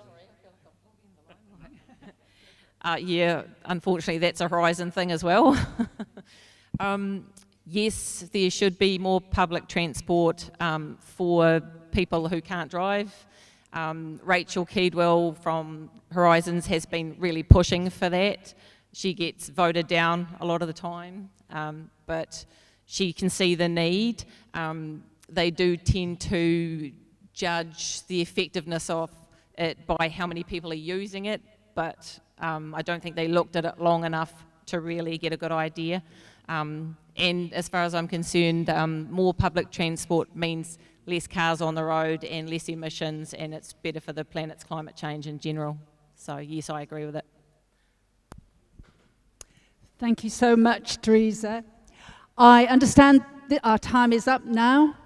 Yeah, unfortunately that's a Horizon thing as well. Yes, there should be more public transport for people who can't drive. Rachel Keedwell from Horizons has been really pushing for that. She gets voted down a lot of the time, but she can see the need. They do tend to judge the effectiveness of it by how many people are using it, but I don't think they looked at it long enough to really get a good idea. And as far as I'm concerned, more public transport means less cars on the road and less emissions, and it's better for the planet's climate change in general. So yes, I agree with it. Thank you so much, Teresa. I understand that our time is up now,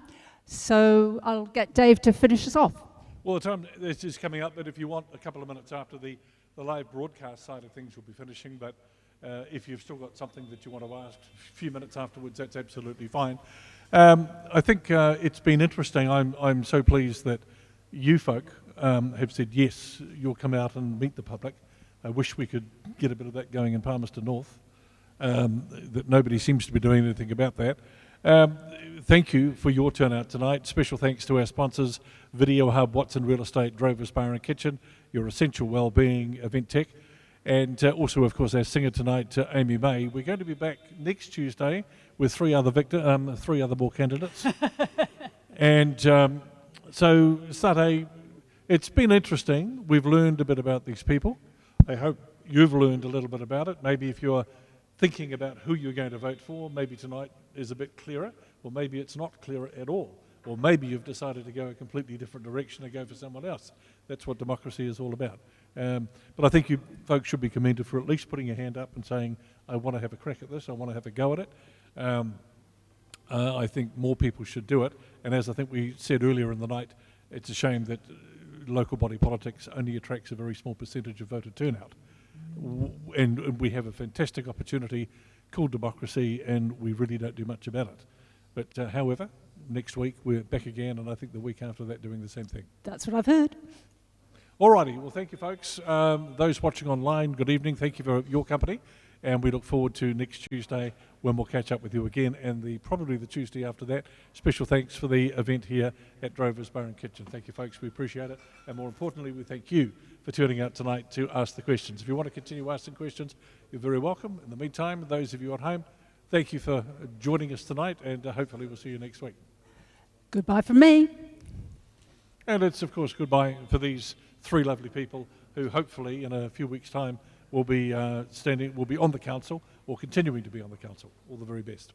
so I'll get Dave to finish us off. Well, the time is just coming up, but if you want a couple of minutes after the live broadcast side of things, we'll be finishing. But if you've still got something that you want to ask a few minutes afterwards, that's absolutely fine. I think it's been interesting. I'm so pleased that you folk have said, yes, you'll come out and meet the public. I wish we could get a bit of that going in Palmerston North. That nobody seems to be doing anything about that. Thank you for your turnout tonight. Special thanks to our sponsors, Video Hub, Watson Real Estate, Drover's Bar and Kitchen, your essential wellbeing event tech, and also, of course, our singer tonight, Amy May. We're going to be back next Tuesday with three other more candidates. And so, Sate, it's been interesting. We've learned a bit about these people. I hope you've learned a little bit about it. Maybe if you're thinking about who you're going to vote for, maybe tonight is a bit clearer, or maybe it's not clearer at all, or maybe you've decided to go a completely different direction and go for someone else. That's what democracy is all about. But I think you folks should be commended for at least putting your hand up and saying, I want to have a crack at this, I want to have a go at it. I think more people should do it, and as I think we said earlier in the night, it's a shame that local body politics only attracts a very small percentage of voter turnout. And we have a fantastic opportunity called democracy, and we really don't do much about it. But however, next week we're back again, and I think the week after that doing the same thing. That's what I've heard. Alrighty, well thank you folks. Those watching online, good evening, thank you for your company, and we look forward to next Tuesday when we'll catch up with you again, and probably the Tuesday after that. Special thanks for the event here at Drover's Bar and Kitchen. Thank you folks, we appreciate it, and more importantly we thank you for turning out tonight to ask the questions. If you want to continue asking questions, you're very welcome. In the meantime, those of you at home, thank you for joining us tonight, and hopefully we'll see you next week. Goodbye from me. And it's of course goodbye for these three lovely people who hopefully in a few weeks' time will be on the council or continuing to be on the council. All the very best.